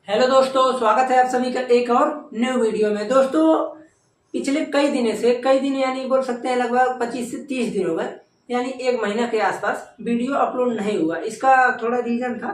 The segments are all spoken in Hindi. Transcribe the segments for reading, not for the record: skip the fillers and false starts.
हेलो दोस्तों, स्वागत है आप सभी का एक और न्यू वीडियो में। दोस्तों, पिछले कई दिन यानी बोल सकते हैं लगभग 25 से 30 दिन हो गए, यानी एक महीना के आसपास वीडियो अपलोड नहीं हुआ। इसका थोड़ा रीजन था,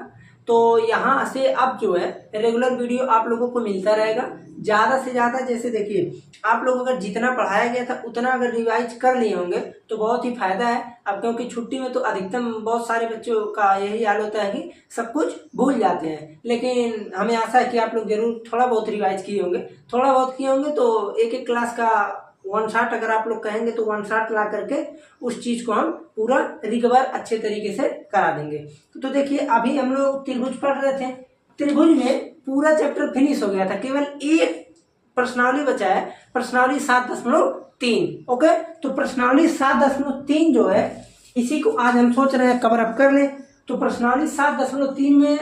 तो यहाँ से अब जो है रेगुलर वीडियो आप लोगों को मिलता रहेगा। ज़्यादा से ज़्यादा जैसे देखिए, आप लोग अगर जितना पढ़ाया गया था उतना अगर रिवाइज कर लिए होंगे तो बहुत ही फायदा है। अब क्योंकि छुट्टी में तो अधिकतम बहुत सारे बच्चों का यही हाल होता है कि सब कुछ भूल जाते हैं, लेकिन हमें आशा है कि आप लोग जरूर थोड़ा बहुत रिवाइज किए होंगे। थोड़ा बहुत किए होंगे तो एक एक क्लास का वन शॉट अगर आप लोग कहेंगे तो वन शॉट ला करके उस चीज को हम पूरा रिकवर अच्छे तरीके से करा देंगे। तो देखिए, अभी हम लोग त्रिभुज पढ़ रहे थे। त्रिभुज में पूरा चैप्टर फिनिश हो गया था, केवल एक प्रश्नावली बचा है, प्रश्नावली 7.3। ओके, तो प्रश्नावली 7.3 जो है इसी को आज हम सोच रहे हैं कवर अप कर लें। तो प्रश्नावली 7.3 में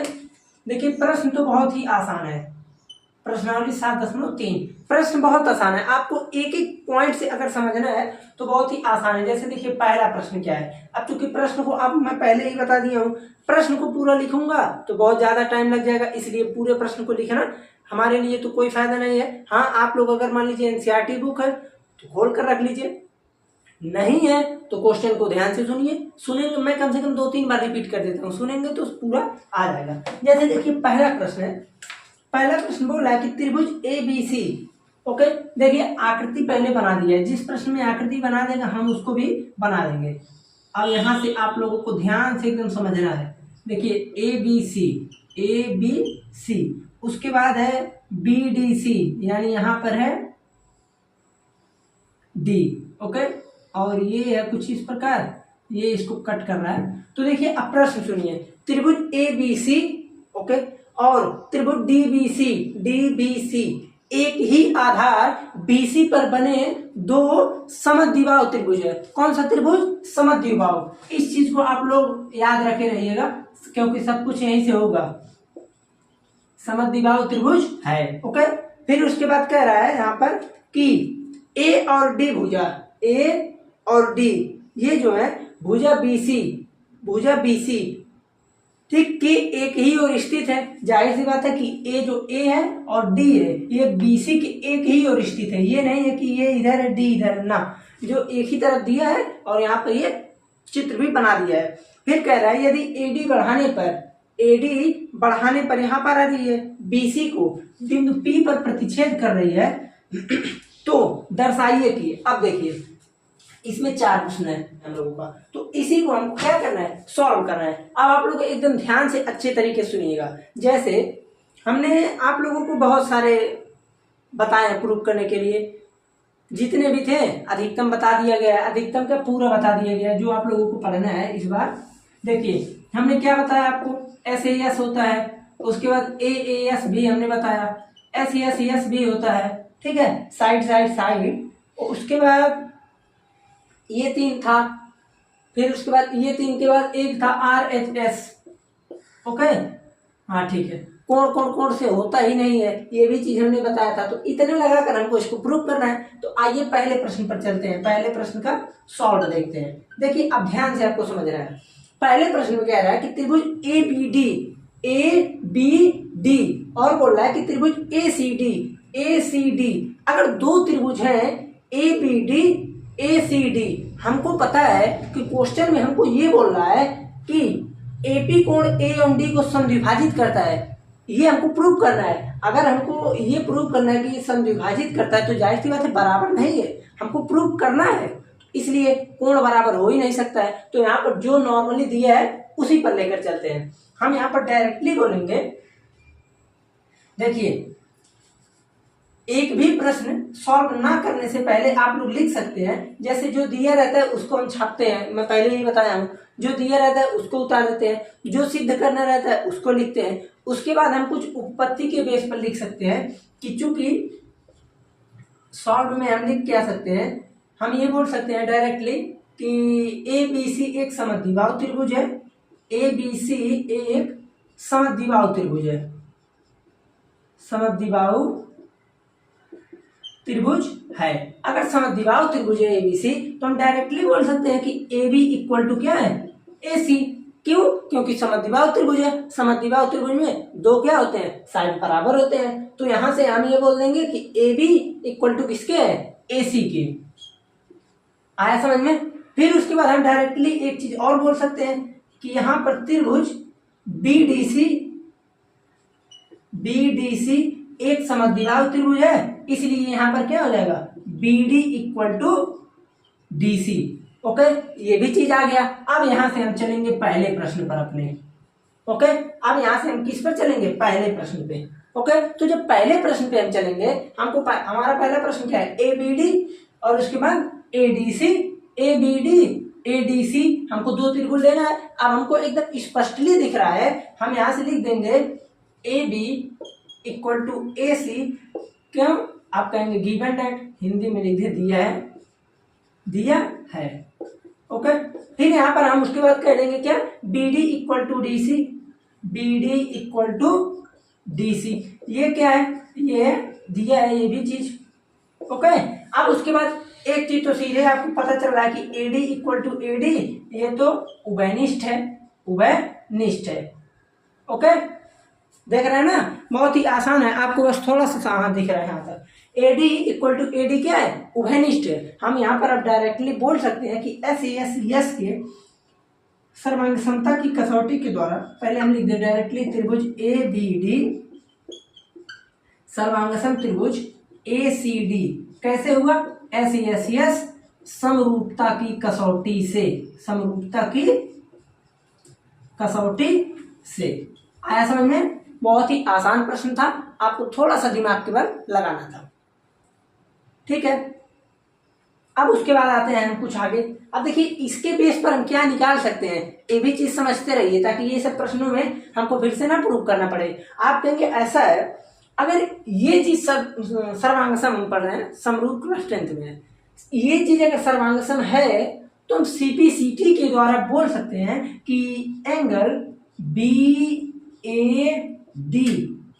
देखिए, प्रश्न तो बहुत ही आसान है। प्रश्नावली 7.3 प्रश्न बहुत आसान है, आपको एक एक पॉइंट से अगर समझना है तो बहुत ही आसान है। जैसे देखिए, पहला प्रश्न क्या है। अब चूंकि प्रश्न को अब मैं पहले ही बता दिया हूँ, प्रश्न को पूरा लिखूंगा तो बहुत ज्यादा टाइम लग जाएगा, इसलिए पूरे प्रश्न को लिखना हमारे लिए तो कोई फायदा नहीं है। हाँ, आप लोग अगर मान लीजिए एनसीईआरटी बुक है तो खोल कर रख लीजिए, नहीं है तो क्वेश्चन को ध्यान से सुनेंगे। मैं कम से कम 2-3 बार रिपीट कर देता हूँ, सुनेंगे तो पूरा आ जाएगा। जैसे देखिए, पहला प्रश्न है। पहला प्रश्न बोला है कि त्रिभुज ए बी सी। ओके, देखिए आकृति पहले बना दी है, जिस प्रश्न में आकृति बना देगा हम उसको भी बना देंगे। अब यहाँ से आप लोगों को ध्यान से एकदम समझना है। देखिए, ए बी सी, उसके बाद है बी डी सी, यानी यहाँ पर है डी। ओके, और ये है कुछ इस प्रकार, ये इसको कट कर रहा है। तो देखिए, अब प्रश्न सुनिए। त्रिभुज ए बी सी, ओके, और त्रिभुज डी बी सी एक ही आधार बीसी पर बने दो समद्विबाहु त्रिभुज है। कौन सा त्रिभुज? समद्विबाहु। इस चीज को आप लोग याद रखे रहिएगा, क्योंकि सब कुछ यहीं से होगा। समद्विबाहु त्रिभुज है। ओके, फिर उसके बाद कह रहा है यहाँ पर कि ए और डी भुजा, ए और डी ये जो है भुजा बीसी ठीक कि एक ही ओर स्थित है। जाहिर सी बात है कि ए जो ए है और डी है ये बीसी के एक ही ओर स्थित है। ये नहीं है कि ये इधर है डी इधर, ना, जो एक ही तरफ दिया है और यहाँ पर ये चित्र भी बना दिया है। फिर कह रहा है यदि एडी बढ़ाने पर यहाँ पर आ रही है बीसी को बिंदु पी पर प्रतिच्छेद कर रही है तो दर्शाइए कि। अब देखिए, इसमें 4 प्रश्न है हम लोगों का, तो इसी को हमको क्या करना है? सॉल्व करना है। अब आप लोग एकदम ध्यान से अच्छे तरीके से सुनिएगा। जैसे हमने आप लोगों को बहुत सारे बताए प्रूफ करने के लिए, जितने भी थे अधिकतम बता दिया गया है, अधिकतम का पूरा बता दिया गया है जो आप लोगों को पढ़ना है इस बार। देखिए, हमने क्या बताया आपको, SAS होता है, उसके बाद AAS भी हमने बताया, SES भी होता है, ठीक है, साइड। उसके बाद ये 3 था, फिर उसके बाद ये 3 के बाद एक था RHS। ओके, हाँ ठीक है, कोण से होता ही नहीं है, ये भी चीज हमने बताया था। तो इतने लगाकर हमको इसको प्रूव करना है। तो आइए पहले प्रश्न पर चलते हैं, पहले प्रश्न का सॉल्व देखते हैं। देखिए, अब ध्यान से आपको समझना है। पहले प्रश्न में कह रहा है कि त्रिभुज ABD और बोल रहा है कि त्रिभुज ACD। अगर 2 त्रिभुज हैं ABD ACD, हमको पता है कि क्वेश्चन में हमको ये बोल रहा है कि AP कोण A और D को समद्विभाजित करता है, ये हमको प्रूव करना है। अगर हमको ये प्रूव करना है कि ये समद्विभाजित करता है तो जाहिर सी बात है बराबर नहीं है, हमको प्रूव करना है, इसलिए कोण बराबर हो ही नहीं सकता है। तो यहाँ पर जो नॉर्मली दिया है उसी पर लेकर चलते हैं। हम यहाँ पर डायरेक्टली बोलेंगे। देखिए, एक भी प्रश्न सॉल्व ना करने से पहले आप लोग लिख सकते हैं। जैसे जो दिया रहता है उसको हम छापते हैं, मैं पहले ही बताया हूँ, जो दिया रहता है उसको उतार देते हैं, जो सिद्ध करना रहता है उसको लिखते हैं। उसके बाद हम कुछ उपपत्ति के बेस पर लिख सकते हैं कि चूंकि सॉल्व में हम लिख क्या सकते हैं, हम ये बोल सकते हैं डायरेक्टली कि ABC एक समद्विबाहु त्रिभुज है, ABC एक समद्विबाहु त्रिभुज है, समद्विबाहु त्रिभुज है। अगर समद्विबाहु त्रिभुज है ABC तो हम डायरेक्टली बोल सकते हैं कि AB इक्वल टू क्या है? AC। क्यों? क्योंकि समद्विबाहु त्रिभुज है। समद्विबाहु त्रिभुज में दो क्या होते हैं? साइड बराबर होते हैं। तो यहां से हम ये बोल देंगे कि ए बी इक्वल टू किसके है? ए सी के। आया समझ में? फिर उसके बाद हम डायरेक्टली एक चीज और बोल सकते हैं कि यहां पर त्रिभुज बीडीसी एक समद्विबाहु त्रिभुज है, इसलिए यहां पर क्या हो जाएगा? BD equal to DC. Okay, ये भी चीज आ गया। अब यहां से हम चलेंगे पहले प्रश्न पर अपने। ओके, अब यहां से हम किस पर चलेंगे? पहले प्रश्न पे। ओके, तो जब पहले प्रश्न पे हम चलेंगे, हमको हमारा पहला प्रश्न क्या है? ए बी डी और उसके बाद A D C. A B D A D C हमको दो त्रिभुज लेना है। अब हमको एकदम स्पष्टली दिख रहा है, हम यहां से लिख देंगे ए बी इक्वल टू ए सी। क्यों? आप कहेंगे गिवन डेट, हिंदी में लिख दे दिया है। ओके, फिर यहां पर हम उसके बाद कह देंगे क्या? B D equal to D C. B D equal to D C, ये क्या है? ये दिया है, ये भी चीज। ओके, अब उसके बाद एक चीज तो सीधे आपको पता चल रहा है कि एडी इक्वल टू एडी, ये तो उभयनिष्ठ है। ओके, देख रहे हैं ना? बहुत ही आसान है, आपको बस थोड़ा सा दिख रहा है यहाँ तक। एडी इक्वल टू एडी क्या है? उभयनिष्ठ है। हम यहाँ पर अब डायरेक्टली बोल सकते हैं कि एस के सर्वांग समता की कसौटी के द्वारा, पहले हम लिख दे डायरेक्टली त्रिभुज ए बी डी सर्वांगसम त्रिभुज ए सी डी कैसे हुआ? एस समरूपता की कसौटी से। आया समझ में? बहुत ही आसान प्रश्न था, आपको थोड़ा सा दिमाग के बल लगाना था। ठीक है, अब उसके बाद आते हैं हम कुछ आगे। अब देखिए, इसके बेस पर हम क्या निकाल सकते हैं, ये भी चीज समझते रहिए, ताकि ये सब प्रश्नों में हमको फिर से ना प्रूव करना पड़े। आप कहेंगे ऐसा है, अगर ये चीज सर्वांगसम हम पढ़ रहे हैं, समरूप क्लास 10th में, ये चीज अगर सर्वांगसम है तो हम सीपीसीटी के द्वारा बोल सकते हैं कि angle B A D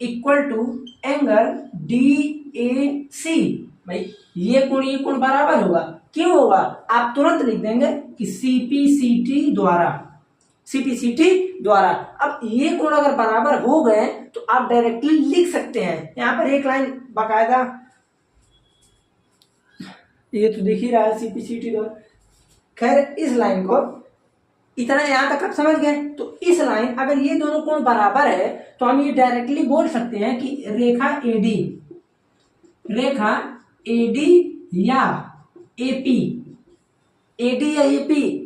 equal to angle D A C. भाई ये कोण बराबर होगा। क्यों होगा? आप तुरंत लिख देंगे कि सीपीसीटी द्वारा। अब ये कोण अगर बराबर हो गए तो आप डायरेक्टली लिख सकते हैं। यहां पर एक लाइन बाकायदा, ये तो दिख ही रहा है सीपीसीटी द्वारा। खैर, इस लाइन को इतना यहां तक आप समझ गए। तो इस लाइन, अगर ये दोनों कोण बराबर है तो हम ये डायरेक्टली बोल सकते हैं कि रेखा एडी या एपी,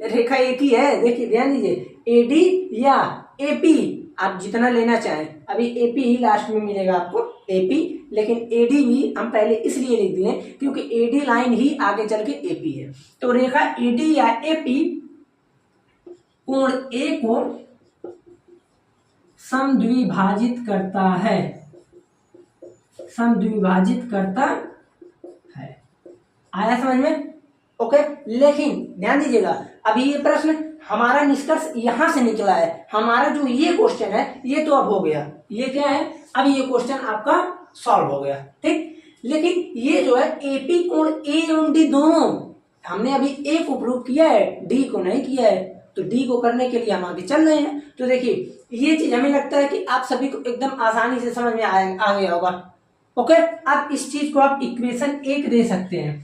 रेखा एक ही है। देखिए, ध्यान दीजिए, एडी या एपी आप जितना लेना चाहें। अभी एपी ही लास्ट में मिलेगा आपको, एपी, लेकिन एडी भी हम पहले इसलिए लिख दिए क्योंकि एडी लाइन ही आगे चल के एपी है। तो रेखा एडी या एपी कोण ए को समद्विभाजित करता है। आया समझ में? ओके, लेकिन ध्यान दीजिएगा, अभी ये प्रश्न हमारा निष्कर्ष यहां से निकला है। हमारा जो ये क्वेश्चन है ये तो अब हो गया, ये क्या है? अभी ये क्वेश्चन आपका सॉल्व हो गया। ठीक, लेकिन ये जो है एपी कोण ए एवं डी दोनों, हमने अभी ए को प्रूव किया है, डी को नहीं किया है। तो डी को करने के लिए हम आगे चल रहे हैं। तो देखिए, ये चीज हमें लगता है कि आप सभी को एकदम आसानी से समझ में आ गया होगा। ओके, अब इस चीज को आप इक्वेशन 1 दे सकते हैं।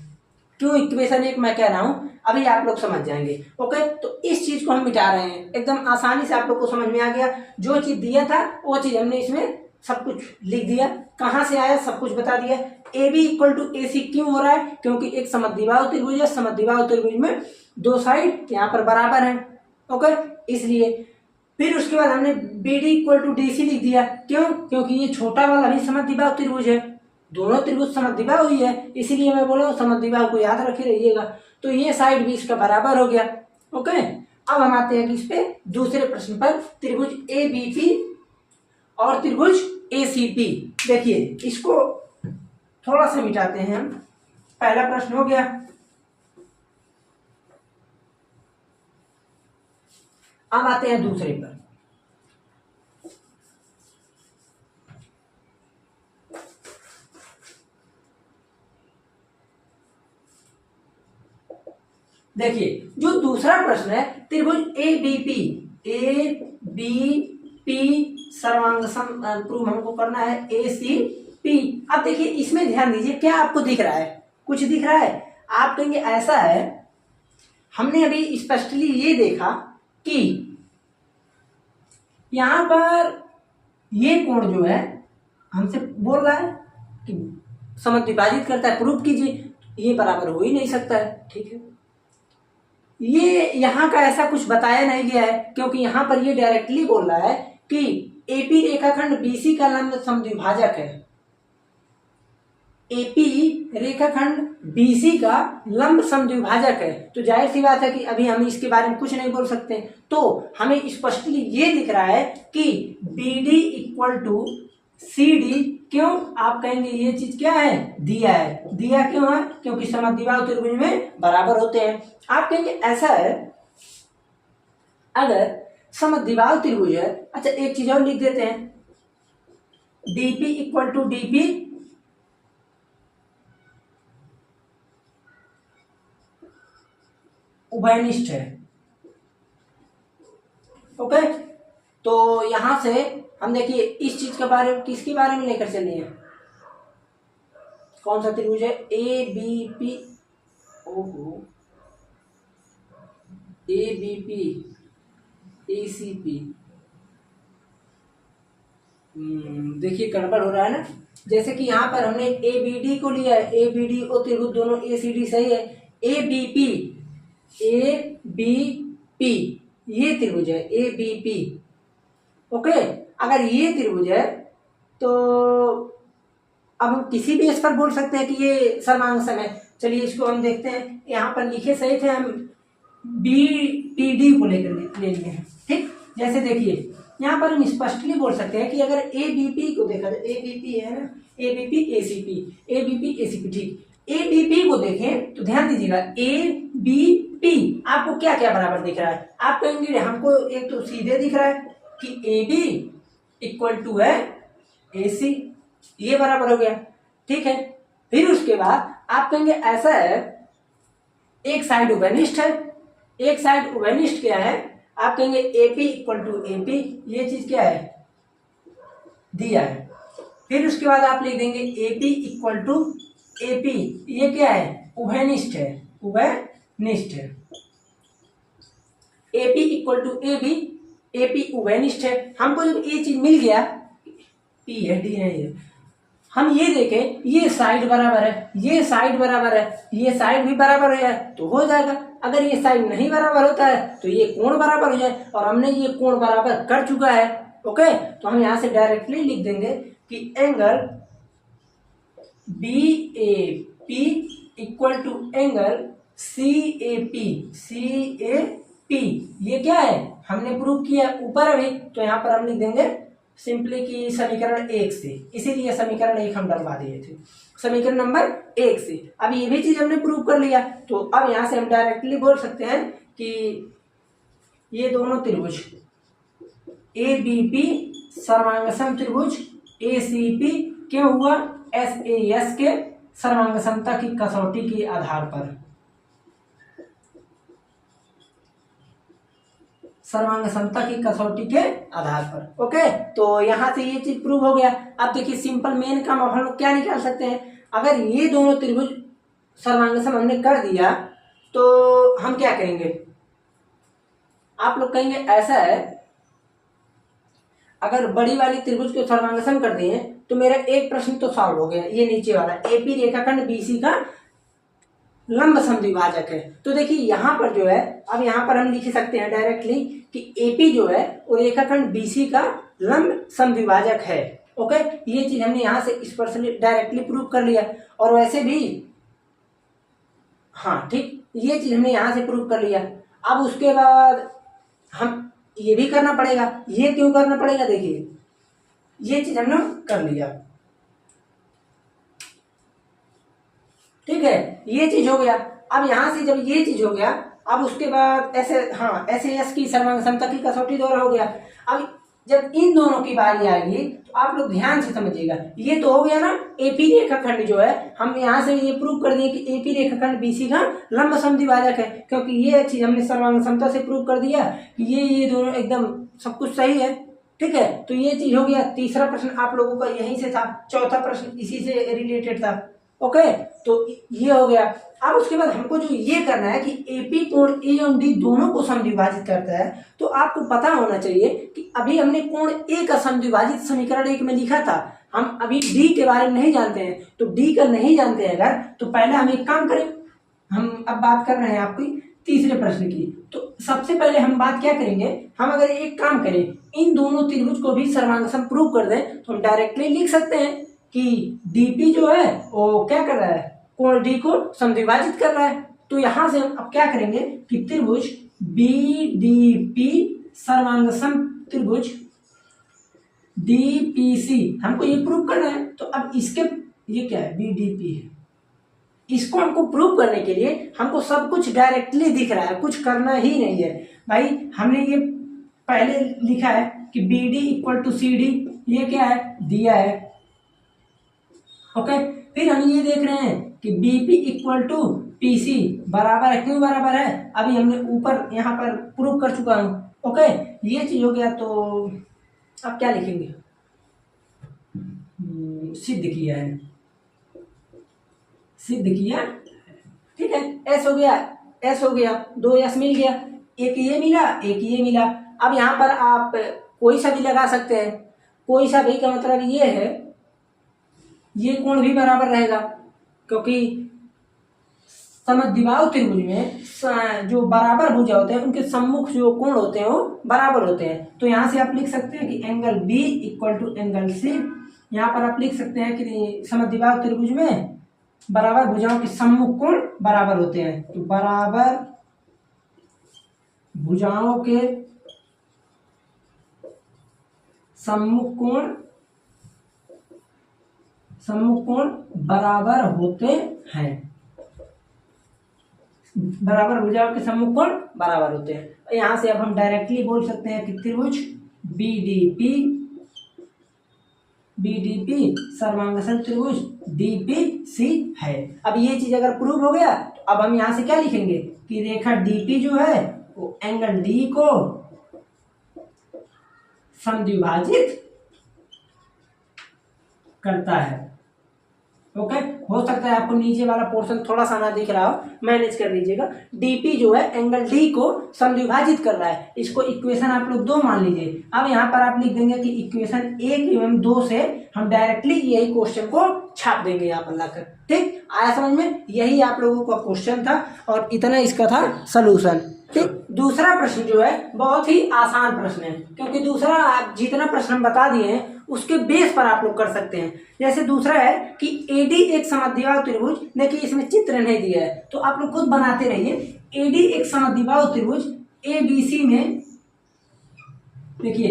क्यों इक्वेशन 1 मैं कह रहा हूं, अभी आप लोग समझ जाएंगे। ओके, तो इस चीज को हम मिटा रहे हैं, एकदम आसानी से आप लोग को समझ में आ गया। जो चीज दिया था वो चीज हमने इसमें सब कुछ लिख दिया, कहां से आया सब कुछ बता दिया। ए बी इक्वल टू ए सी क्यों हो रहा है? क्योंकि एक समद्विबाहु त्रिभुज है, समद्विबाहु त्रिभुज में दो साइड यहाँ पर बराबर है। ओके, इसलिए फिर उसके बाद हमने B D equal to D C लिख दिया। क्यों? क्योंकि ये छोटा वाला भी समद्विबाहु त्रिभुज है, दोनों त्रिभुज समद्विबाहु ही है, इसीलिए मैं बोला समद्विबाहु को याद रखे रहिएगा। तो ये साइड भी इसका बराबर हो गया। ओके, अब हम आते हैं कि इस पे दूसरे प्रश्न पर, त्रिभुज ए बी पी और त्रिभुज ए सी पी। देखिए, इसको थोड़ा सा मिटाते हैं हम। पहला प्रश्न हो गया, अब आते हैं दूसरे पर। देखिए, जो दूसरा प्रश्न है, त्रिभुज A B P A B P सर्वांग सम प्रूव हमको करना है ए सी पी। अब देखिए इसमें ध्यान दीजिए, क्या आपको दिख रहा है? कुछ दिख रहा है? आप कहेंगे ऐसा है, हमने अभी स्पष्टली ये देखा कि यहां पर ये कोण जो है हमसे बोल रहा है कि समद्विभाजित करता है, प्रूफ कीजिए। ये बराबर हो ही नहीं सकता है, ठीक है। ये यहाँ का ऐसा कुछ बताया नहीं गया है, क्योंकि यहाँ पर ये डायरेक्टली बोल रहा है कि एपी रेखाखंड बीसी का लंब समद्विभाजक है। एपी रेखाखंड बीसी का लंब समद्विभाजक है, तो जाहिर सी बात है कि अभी हम इसके बारे में कुछ नहीं बोल सकते। तो हमें स्पष्टली ये दिख रहा है कि बीडी इक्वल टू CD। क्यों? आप कहेंगे ये चीज क्या है? दिया है। दिया क्यों है? क्योंकि समद्विबाहु त्रिभुज में बराबर होते हैं। आप कहेंगे ऐसा है, अगर समद्विबाहु त्रिभुज है, अच्छा एक चीज और लिख देते हैं, DP इक्वल टू DP उभयनिष्ठ है। ओके, तो यहां से हम देखिए इस चीज के बारे में, किसके बारे में लेकर चले हैं? कौन सा त्रिभुज है? ए बी पी, ओहो, A B P A C P. देखिए गड़बड़ हो रहा है ना। जैसे कि यहाँ पर हमने ए बी डी को लिया है, ए बी डी और त्रिभुज दोनों ए सी डी सही है। ए बी पी ये त्रिभुज है ए बी पी। ओके, अगर ये त्रिभुज है तो अब हम किसी भी इस पर बोल सकते हैं कि ये सर्वांग सम है। चलिए इसको हम देखते हैं, यहाँ पर लिखे सही थे, हम बी टी डी को लेकर ले लिए हैं, ठीक। जैसे देखिए यहाँ पर हम स्पष्टली बोल सकते हैं कि अगर ए बी पी को देखा जाए, ए बी पी है ना, A B P A C P, A B P A C P, ठीक। ए बी पी को देखें तो ध्यान दीजिएगा, ए बी पी आपको क्या क्या बराबर दिख रहा है? आप कहेंगे हमको एक तो सीधे दिख रहा है कि ए बी इक्वल टू है ए सी, ये बराबर हो गया, ठीक है। फिर उसके बाद आप कहेंगे ऐसा है, एक साइड उभयनिष्ठ है। एक साइड उभयनिष्ठ क्या है? आप कहेंगे एपी इक्वल टू एपी, ये चीज क्या है? दिया है। फिर उसके बाद आप लिख देंगे एपी इक्वल टू एपी, ये क्या है? उभयनिष्ठ है, उभयनिष्ठ है। AP equal to AB, AP उभयनिष्ठ है। हमको जब ये चीज मिल गया, पी है डी है, ये हम ये देखें, ये साइड बराबर है, ये साइड बराबर है, ये साइड भी बराबर है तो हो जाएगा। अगर ये साइड नहीं बराबर होता है तो ये कोण बराबर हो जाए, और हमने ये कोण बराबर कर चुका है। ओके, तो हम यहां से डायरेक्टली लिख देंगे कि angle B A P equal to angle C A P. ये क्या है? हमने प्रूव किया ऊपर अभी, तो यहाँ पर हम लिख देंगे सिंपली कि समीकरण 1 से, इसीलिए समीकरण 1 हम डलवा दिए थे, समीकरण नंबर 1 से। अब ये भी चीज हमने प्रूव कर लिया, तो अब यहां से हम डायरेक्टली बोल सकते हैं कि ये दोनों त्रिभुज ए बी पी सर्वांगसम त्रिभुज ए सी पी क्यों हुआ? SAS के सर्वांग समता की कसौटी के आधार पर, सर्वांग समता की कसौटी के आधार पर। ओके, तो यहां से ये चीज प्रूव हो गया। अब देखिए सिंपल मेन काम अब हम लोग क्या निकाल सकते हैं? अगर ये दोनों त्रिभुज सर्वांगसम हमने कर दिया तो हम क्या करेंगे? आप लोग कहेंगे ऐसा है, अगर बड़ी वाली त्रिभुज को सर्वांगसम कर दिए तो मेरा एक प्रश्न तो सॉल्व हो गया। ये नीचे वाला एपी रेखाखंड बीसी का लंब समद्विभाजक है। तो देखिए यहाँ पर जो है, अब यहाँ पर हम लिख सकते हैं डायरेक्टली कि एपी जो है वो रेखाखंड बीसी का लंब समद्विभाजक है। ओके, ये चीज हमने यहाँ से इस पर डायरेक्टली प्रूव कर लिया। और वैसे भी हाँ ठीक, ये चीज हमने यहाँ से प्रूव कर लिया। अब उसके बाद हम ये भी करना पड़ेगा। ये क्यों करना पड़ेगा? देखिए ये चीज हमने कर लिया, ठीक है, ये चीज हो गया। अब यहां से जब ये चीज हो गया, अब उसके बाद ऐसे, हाँ, SAS की सर्वांग समता की कसौटी द्वारा हो गया। अब जब इन दोनों की बारी आएगी तो आप लोग ध्यान से समझिएगा। ये तो हो गया ना एपी रेखाखंड जो है, हम यहाँ से ये प्रूव कर दिए कि एपी रेखाखंड बीसी का लंब समद्विभाजक है, क्योंकि ये चीज हमने सर्वांग समता से प्रूव कर दिया कि ये दोनों एकदम सब कुछ सही है। ठीक है, तो ये चीज हो गया। तीसरा प्रश्न आप लोगों का यहीं से था, चौथा प्रश्न इसी से रिलेटेड था। ओके, तो ये हो गया। अब उसके बाद हमको जो ये करना है कि एपी कोण ए एवं डी दोनों को समद्विभाजित करता है, तो आपको पता होना चाहिए कि अभी हमने कोण ए का समद्विभाजित समीकरण एक में लिखा था, हम अभी डी के बारे में नहीं जानते हैं। तो डी का नहीं जानते हैं अगर, तो पहले हम एक काम करें, हम अब बात कर रहे हैं आपकी तीसरे प्रश्न की। तो सबसे पहले हम बात क्या करेंगे, हम अगर एक काम करें, इन दोनों त्रिभुज को भी सर्वांग सम प्रूव कर दें, तो हम डायरेक्टली लिख सकते हैं कि डीपी जो है वो क्या कर रहा है, कोण डी को समद्विभाजित कर रहा है। तो यहां से हम अब क्या करेंगे कि त्रिभुज बीडीपी सर्वांगसम त्रिभुज डीपीसी हमको ये प्रूव करना है। तो अब इसके ये क्या है, बीडीपी है, इसको हमको प्रूव करने के लिए हमको सब कुछ डायरेक्टली दिख रहा है, कुछ करना ही नहीं है भाई। हमने ये पहले लिखा है कि B D equal to C D, ये क्या है, दिया है। ओके, फिर हम ये देख रहे हैं कि बीपी इक्वल टू पीसी बराबर है, क्यों बराबर है, अभी हमने ऊपर यहाँ पर प्रूव कर चुका हूं। ओके, ये चीज हो गया। तो अब क्या लिखेंगे, सिद्ध किया है, सिद्ध किया। ठीक है, एस हो गया, एस हो गया, दो एस मिल गया, एक ये मिला एक ये मिला। अब यहाँ पर आप कोई सा भी लगा सकते हैं, कोई सा भी का मतलब ये है, ये कोण भी बराबर रहेगा, क्योंकि समद्विबाहु त्रिभुज में जो बराबर भुजा होते हैं उनके सम्मुख जो कोण होते हैं वो बराबर होते हैं। तो यहाँ से आप लिख सकते हैं कि angle B equal to angle C. यहाँ पर आप लिख सकते हैं कि समद्विबाहु त्रिभुज में बराबर भुजाओं के सम्मुख कोण बराबर होते हैं। तो बराबर भुजाओं के सम्मुख कोण बराबर होते हैं, बराबर भुजाओं के सम्मुख कोण बराबर होते हैं। यहां से अब हम डायरेक्टली बोल सकते हैं कि त्रिभुज बीडीपी सर्वांगसम त्रिभुज डीपीसी है। अब ये चीज अगर प्रूव हो गया तो अब हम यहां से क्या लिखेंगे कि रेखा डीपी जो है वो एंगल डी को समद्विभाजित करता है। ओके, हो सकता है आपको नीचे वाला पोर्शन थोड़ा सा ना दिख रहा हो, मैनेज कर लीजिएगा। डीपी जो है एंगल डी को समद्विभाजित कर रहा है, इसको इक्वेशन आप लोग 2 मान लीजिए। अब यहाँ पर आप लिख देंगे कि इक्वेशन 1 एवं 2 से हम डायरेक्टली यही क्वेश्चन को छाप देंगे यहाँ पर लाकर। ठीक, आया समझ में, यही आप लोगों का क्वेश्चन था और इतना इसका था सलूशन। ठीक, दूसरा प्रश्न जो है बहुत ही आसान प्रश्न है, क्योंकि दूसरा आप जितना प्रश्न हम बता दिए हैं उसके बेस पर आप लोग कर सकते हैं। जैसे दूसरा है कि एडी एक समद्विबाहु त्रिभुज, देखिए इसमें चित्र नहीं दिया है तो आप लोग खुद बनाते रहिए। एडी एक समद्विबाहु त्रिभुज ए बी सी में, देखिए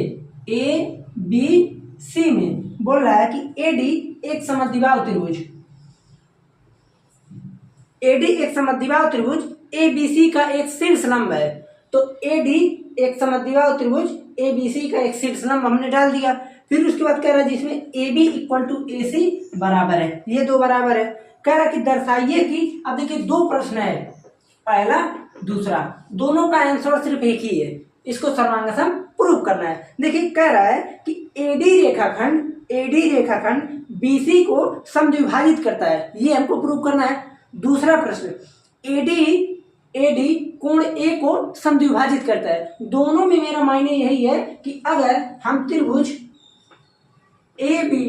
ए बी सी में बोल रहा है कि एडी एक समद्विबाहु त्रिभुज, एडी एक समद्विबाहु त्रिभुज ए बी सी का एक शीर्ष लंब है। तो एडी एक समद्विबाहु त्रिभुज ए बी सी का एक शीर्ष लंब हमने डाल दिया। फिर उसके बाद कह रहा है जिसमें ए बी इक्वल टू ए सी बराबर है, ये 2 बराबर है। कह रहा है कि दर्शाइए कि, अब देखिए 2 प्रश्न है, पहला दूसरा, दोनों का आंसर सिर्फ एक ही है, इसको सर्वांगसम प्रूव करना है। देखिए कह रहा है कि एडी रेखाखंड बीसी को समद्विभाजित करता है, ये हमको प्रूव करना है। दूसरा प्रश्न, एडी कोण ए को समद्विभाजित करता है। दोनों में मेरा मायने यही है कि अगर हम त्रिभुज ए बी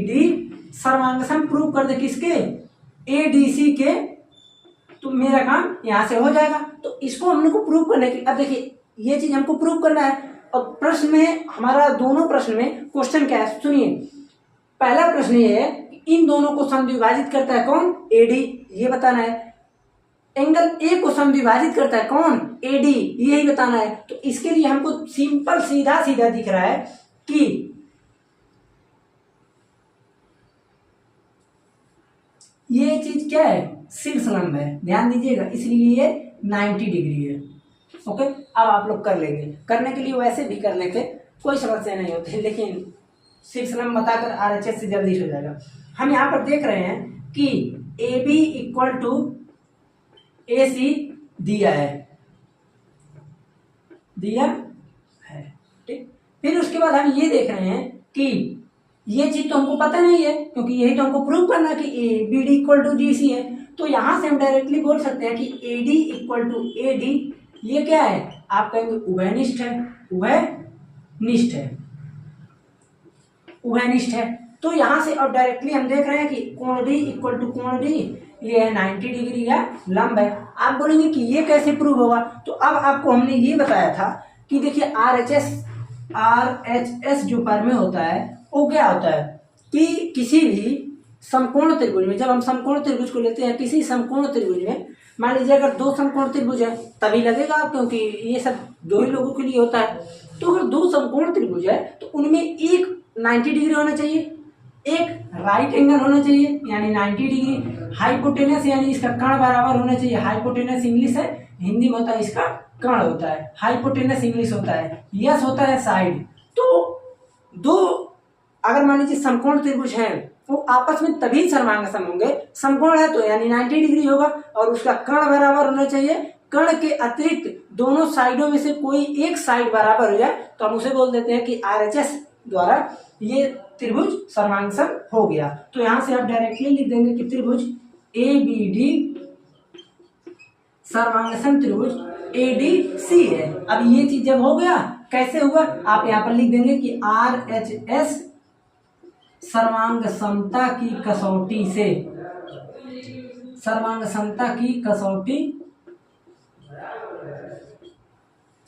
डी सर्वांगसम प्रूव कर दे किसके, ए डी सी के, तो मेरा काम यहां से हो जाएगा। तो इसको हमने को प्रूव करने के, अब देखिए ये चीज हमको प्रूव करना है। और प्रश्न में हमारा, दोनों प्रश्न में क्वेश्चन क्या है सुनिए। पहला प्रश्न ये है कि इन दोनों को समद्विभाजित करता है कौन, एडी, ये बताना है। एंगल ए को समद्विभाजित करता है कौन, एडी, यही बताना है। तो इसके लिए हमको सिंपल सीधा सीधा दिख रहा है कि ये चीज क्या है, शीर्ष लंब है, ध्यान दीजिएगा, इसलिए ये 90 डिग्री है। ओके, अब आप लोग कर लेंगे। करने के लिए वैसे भी कर लेते, कोई समस्या नहीं होती, लेकिन सिर्फ नाम बताकर RHS से जल्दी हो जाएगा। हम यहाँ पर देख रहे हैं कि AB इक्वल टू AC दिया है, ठीक। फिर उसके बाद हम ये देख रहे हैं कि ये चीज तो हमको पता नहीं है, क्योंकि यही तो हमको प्रूव करना है कि BD इक्वल टू GC है। तो यहां से हम डायरेक्टली बोल सकते हैं कि AD इक्वल टू AD, ये क्या है, आप कहेंगे उभयनिष्ठ है, उभयनिष्ठ है। तो यहां से अब डायरेक्टली हम देख रहे हैं कि कोण D इक्वल टू कोण D, ये है 90 डिग्री या लंब है। आप बोलेंगे कि ये कैसे प्रूव होगा, तो अब आपको हमने ये बताया था कि देखिए RHS जो पर में होता है वो क्या होता है कि किसी भी समकोण त्रिभुज में, जब हम समकोण त्रिभुज को लेते हैं, किसी समकोण त्रिभुज में, मान लीजिए अगर दो समकोण त्रिभुज है तभी लगेगा, क्योंकि ये सब दो ही लोगों के लिए होता है। तो अगर दो समकोण त्रिभुज है तो उनमें एक 90 डिग्री होना चाहिए, एक राइट एंगल होना चाहिए यानी 90 डिग्री, हाइपोटेनस यानी इसका कर्ण बराबर होना चाहिए। हाइपोटेनस इंग्लिश है, हिंदी में होता है इसका कर्ण होता है, हाइपोटेनस इंग्लिश होता है, यस होता है साइड। तो दो अगर मान लीजिए समकोण त्रिभुज है वो आपस में तभी सर्वांगसम होंगे, समकोण है तो यानी 90 डिग्री होगा और उसका कर्ण बराबर होना चाहिए। कर्ण के अतिरिक्त दोनों साइडों में से कोई एक साइड बराबर हो जाए तो हम उसे बोल देते हैं कि RHS द्वारा ये त्रिभुज सर्वांगसम हो गया। तो यहां से आप डायरेक्टली लिख देंगे कि त्रिभुज ABD सर्वांगसम त्रिभुज ADC है। अब ये चीज जब हो गया, कैसे हुआ, आप यहाँ पर लिख देंगे कि RHS सर्वांग समता की कसौटी से, सर्वांग समता की कसौटी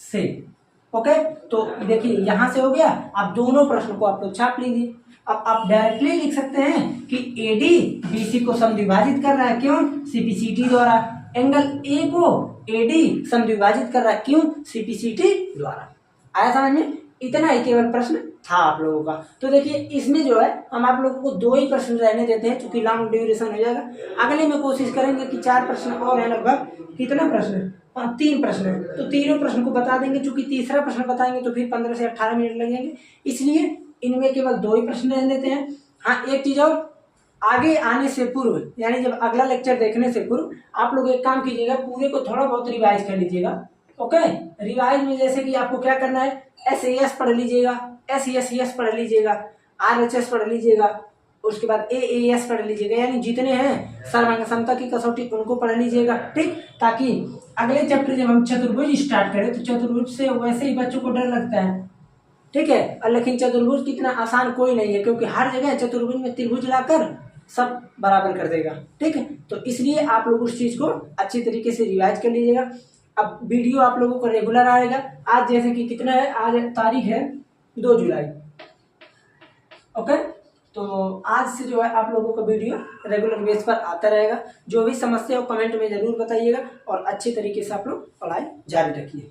से, ओके। तो देखिए यहां से हो गया। अब दोनों प्रश्न को आप लोग छाप लीजिए। अब आप डायरेक्टली लिख सकते हैं कि AD BC को समद्विभाजित कर रहा है, क्यों, CPCT द्वारा। एंगल A को AD समद्विभाजित कर रहा है, क्यों, CPCT द्वारा। आया समझ में? इतना ही केवल प्रश्न था आप लोगों का। तो देखिए इसमें जो है हम आप लोगों को 2 ही प्रश्न रहने देते हैं, क्योंकि लॉन्ग ड्यूरेशन हो जाएगा। अगले में कोशिश करेंगे कि 4 प्रश्न और है, लगभग कितना प्रश्न है, 3 प्रश्न है, तो तीनों प्रश्न को बता देंगे। चूंकि तीसरा प्रश्न बताएंगे तो फिर 15 से 18 मिनट लगेंगे, इसलिए इनमें केवल 2 ही प्रश्न रहने देते हैं। हाँ, एक चीज और, आगे आने से पूर्व यानी जब अगला लेक्चर देखने से पूर्व आप लोग एक काम कीजिएगा, पूरे को थोड़ा बहुत रिवाइज कर लीजिएगा। ओके, रिवाइज में जैसे कि आपको क्या करना है, SAS पढ़ लीजिएगा, SES पढ़ लीजिएगा, RHS पढ़ लीजिएगा, उसके बाद AAS पढ़ लीजिएगा, यानी जितने हैं सर्वांग समता की कसौटी उनको पढ़ लीजिएगा, ठीक। ताकि अगले चैप्टर जब हम चतुर्भुज स्टार्ट करें तो चतुर्भुज से वैसे ही बच्चों को डर लगता है, ठीक है। लेकिन चतुर्भुज कितना आसान कोई नहीं है, क्योंकि हर जगह चतुर्भुज में त्रिभुज लाकर सब बराबर कर देगा, ठीक है। तो इसलिए आप लोग उस चीज को अच्छी तरीके से रिवाइज कर लीजिएगा। अब वीडियो आप लोगों को रेगुलर आएगा। आज जैसे कि कितना है, आज तारीख है 2 जुलाई, ओके। तो आज से जो है आप लोगों का वीडियो रेगुलर बेस पर आता रहेगा। जो भी समस्या हो कमेंट में जरूर बताइएगा और अच्छी तरीके से आप लोग पढ़ाई जारी रखिए।